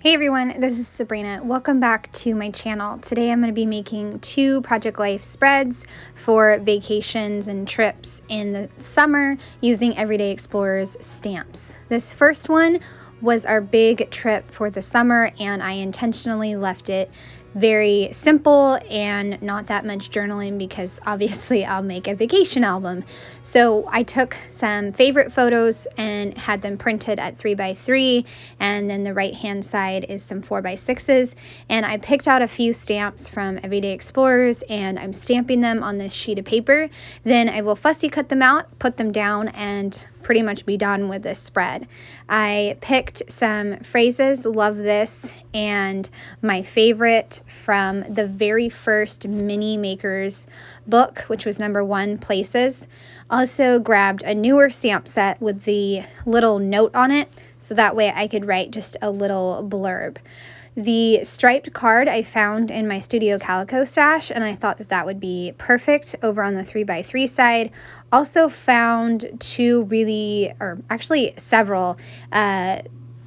Hey everyone, this is Sabrina. Welcome back to my channel. Today I'm going to be making 2 Project Life spreads for vacations and trips in the summer using Everyday Explorers stamps. This first one was our big trip for the summer, and I intentionally left it very simple and not that much journaling because obviously I'll make a vacation album. So I took some favorite photos and had them printed at 3x3, and then the right hand side is some 4x6s, and I picked out a few stamps from Everyday Explorers and I'm stamping them on this sheet of paper. Then I will fussy cut them out, put them down, and pretty much be done with this spread. I picked some phrases, love this, and my favorite from the very first Mini Makers book, which was number 1, Places. Also grabbed a newer stamp set with the little note on it, so that way I could write just a little blurb. The striped card I found in my Studio Calico stash, and I thought that that would be perfect over on the 3x3 side. Also found several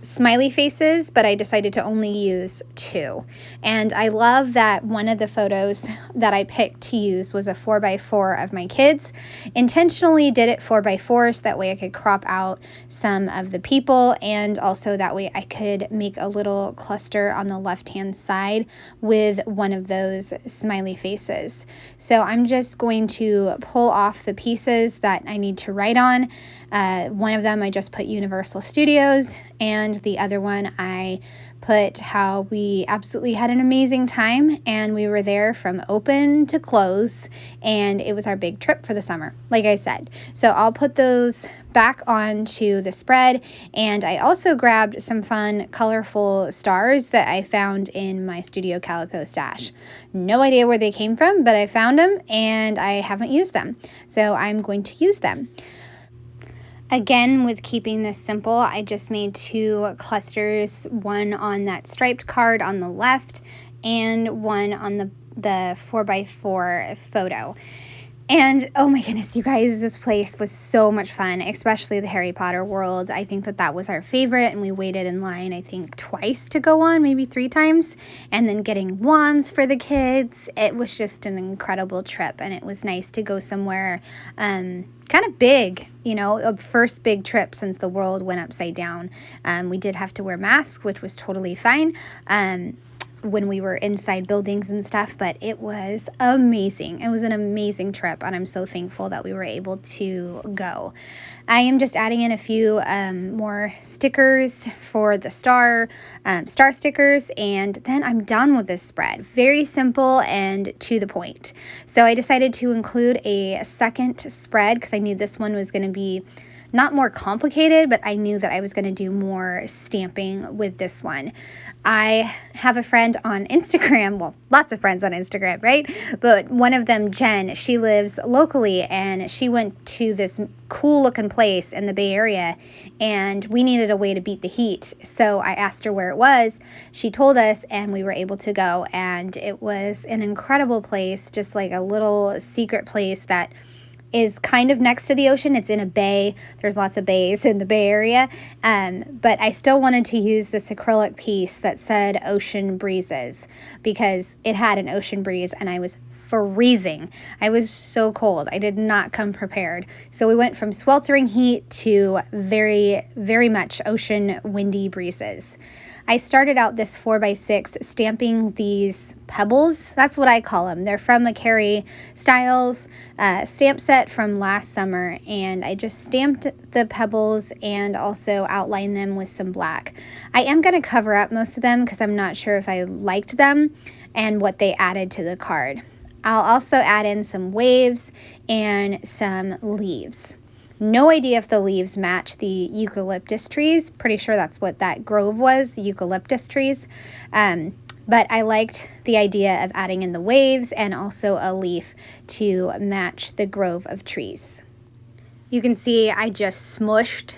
smiley faces, but I decided to only use 2. And I love that one of the photos that I picked to use was a 4x4 of my kids. Intentionally did it 4x4 so that way I could crop out some of the people, and also that way I could make a little cluster on the left hand side with one of those smiley faces. So I'm just going to pull off the pieces that I need to write on. One of them I just put Universal Studios, and the other one I put how we absolutely had an amazing time, and we were there from open to close, and it was our big trip for the summer, like I said. So I'll put those back onto the spread, and I also grabbed some fun, colorful stars that I found in my Studio Calico stash. No idea where they came from, but I found them, and I haven't used them, so I'm going to use them. Again, with keeping this simple, I just made 2 clusters, one on that striped card on the left and one on the 4x4 photo. And oh my goodness, you guys, this place was so much fun, especially the Harry Potter world. I think that was our favorite, and we waited in line, I think, twice to go on, maybe 3 times, and then getting wands for the kids. It was just an incredible trip, and it was nice to go somewhere kind of big, a first big trip since the world went upside down. We did have to wear masks, which was totally fine when we were inside buildings and stuff, but it was amazing. It was an amazing trip, and I'm so thankful that we were able to go. I am just adding in a few more stickers for the star stickers, and then I'm done with this spread. Very simple and to the point. So I decided to include a second spread because I knew this one was going to be not more complicated, but I knew that I was going to do more stamping with this one. I have a friend on Instagram, well, lots of friends on Instagram, right? But one of them, Jen, she lives locally, and she went to this cool looking place in the Bay Area, and we needed a way to beat the heat. So I asked her where it was. She told us, and we were able to go, and it was an incredible place, just like a little secret place that is kind of next to the ocean. It's in a bay. There's lots of bays in the Bay Area. But I still wanted to use this acrylic piece that said Ocean Breezes because it had an ocean breeze, and I was freezing. I was so cold. I did not come prepared. So we went from sweltering heat to very, very much ocean windy breezes. I started out this 4x6 stamping these pebbles. That's what I call them. They're from the Kari Stiles stamp set from last summer, and I just stamped the pebbles and also outlined them with some black. I am going to cover up most of them because I'm not sure if I liked them and what they added to the card. I'll also add in some waves and some leaves. No idea if the leaves match the eucalyptus trees. Pretty sure that's what that grove was, eucalyptus trees. But I liked the idea of adding in the waves and also a leaf to match the grove of trees. You can see I just smushed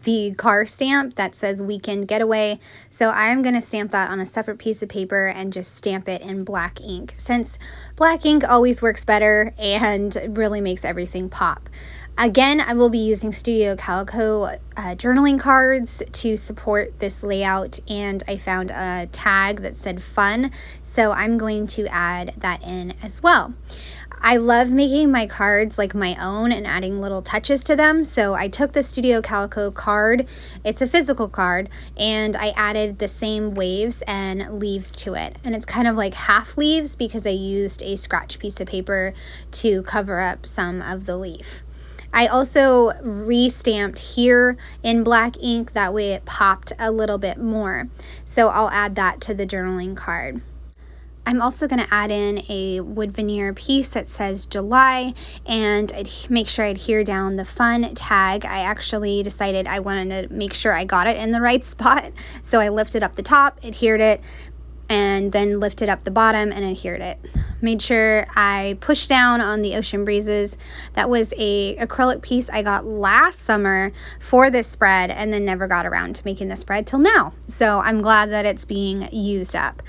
the car stamp that says weekend getaway. So I'm going to stamp that on a separate piece of paper and just stamp it in black ink, since black ink always works better and really makes everything pop. Again, I will be using Studio Calico journaling cards to support this layout, and I found a tag that said fun, so I'm going to add that in as well. I love making my cards like my own and adding little touches to them, so I took the Studio Calico card, it's a physical card, and I added the same waves and leaves to it. And it's kind of like half leaves because I used a scratch piece of paper to cover up some of the leaf. I also re-stamped here in black ink, that way it popped a little bit more. So I'll add that to the journaling card. I'm also going to add in a wood veneer piece that says July, and I'd make sure I adhere down the fun tag. I actually decided I wanted to make sure I got it in the right spot, so I lifted up the top, adhered it, and then lifted up the bottom and adhered it. Made sure I pushed down on the Ocean Breezes. That was a acrylic piece I got last summer for this spread and then never got around to making the spread till now. So I'm glad that it's being used up.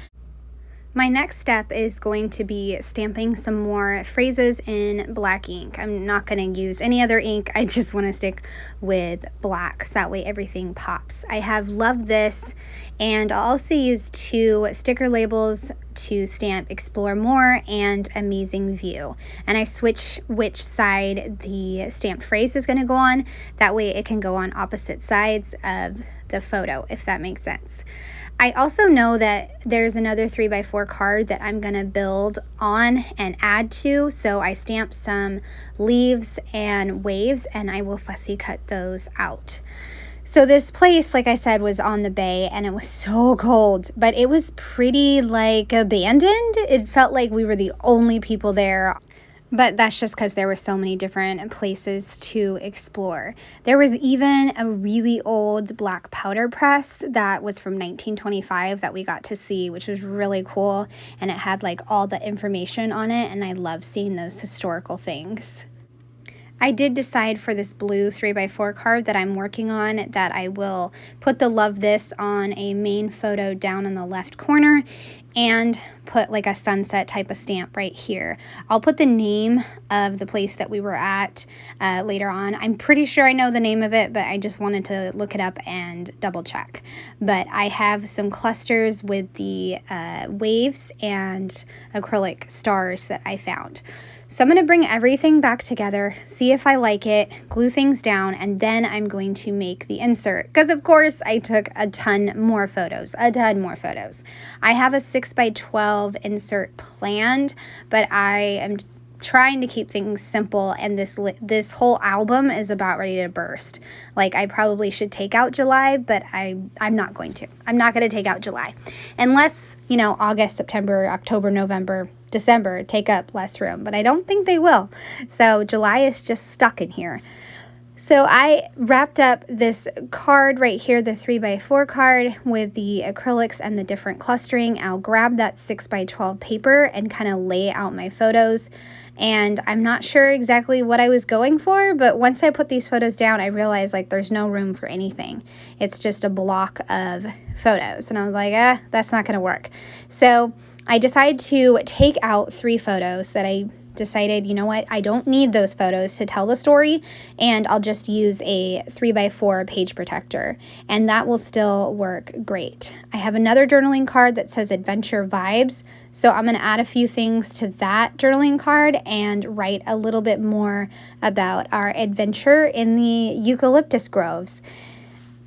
My next step is going to be stamping some more phrases in black ink. I'm not going to use any other ink. I just want to stick with black, so that way everything pops. I have Love This, and I'll also use 2 sticker labels to stamp Explore More and Amazing View. And I switch which side the stamped phrase is going to go on. That way it can go on opposite sides of the photo, if that makes sense. I also know that there's another 3x4 card that I'm going to build on and add to, so I stamped some leaves and waves, and I will fussy cut those out. So this place, like I said, was on the bay, and it was so cold, but it was pretty like abandoned. It felt like we were the only people there. But that's just because there were so many different places to explore. There was even a really old black powder press that was from 1925 that we got to see, which was really cool. And it had like all the information on it. And I love seeing those historical things. I did decide for this blue 3x4 card that I'm working on that I will put the Love This on a main photo down in the left corner and put like a sunset type of stamp right here. I'll put the name of the place that we were at later on. I'm pretty sure I know the name of it, but I just wanted to look it up and double check. But I have some clusters with the waves and acrylic stars that I found. So I'm going to bring everything back together, see if I like it, glue things down, and then I'm going to make the insert. Because of course I took a ton more photos. I have a 6x12 insert planned, but I am trying to keep things simple, and this whole album is about ready to burst. Like, I probably should take out July, but I'm not going to. I'm not going to take out July. Unless, you know, August, September, October, November, December take up less room, but I don't think they will. So July is just stuck in here. So I wrapped up this card right here, the 3x4 card, with the acrylics and the different clustering. I'll grab that 6x12 paper and kind of lay out my photos. And I'm not sure exactly what I was going for, but once I put these photos down, I realized like there's no room for anything. It's just a block of photos. And I was like, that's not going to work. So I decided to take out 3 photos that I decided, you know what, I don't need those photos to tell the story, and I'll just use a 3x4 page protector, and that will still work great. I have another journaling card that says Adventure Vibes, so I'm going to add a few things to that journaling card and write a little bit more about our adventure in the eucalyptus groves.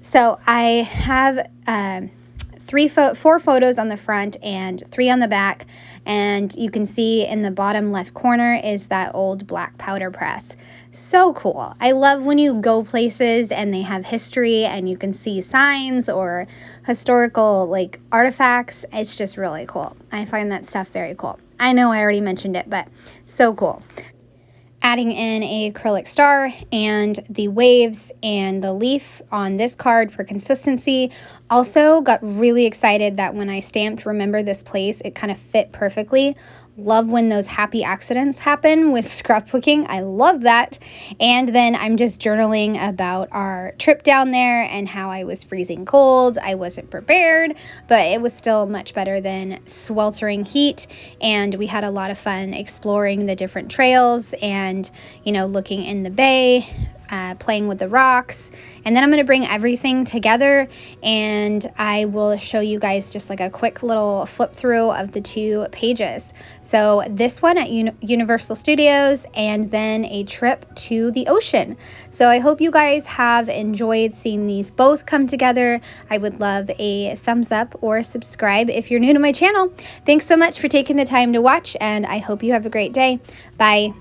So I have 4 photos on the front and 3 on the back, and you can see in the bottom left corner is that old black powder press. So cool. I love when you go places and they have history and you can see signs or historical like artifacts. It's just really cool. I find that stuff very cool. I know I already mentioned it, but so cool. Adding in a acrylic star and the waves and the leaf on this card for consistency. Also got really excited that when I stamped Remember This Place, it kind of fit perfectly love when those happy accidents happen with scrapbooking. I love that. And then I'm just journaling about our trip down there and how I was freezing cold. I wasn't prepared, but it was still much better than sweltering heat. And we had a lot of fun exploring the different trails and, you know, looking in the bay, playing with the rocks. And then I'm going to bring everything together and I will show you guys just like a quick little flip through of the 2 pages. So this one at Universal Studios and then a trip to the ocean. So I hope you guys have enjoyed seeing these both come together. I would love a thumbs up or subscribe if you're new to my channel. Thanks so much for taking the time to watch and I hope you have a great day. Bye.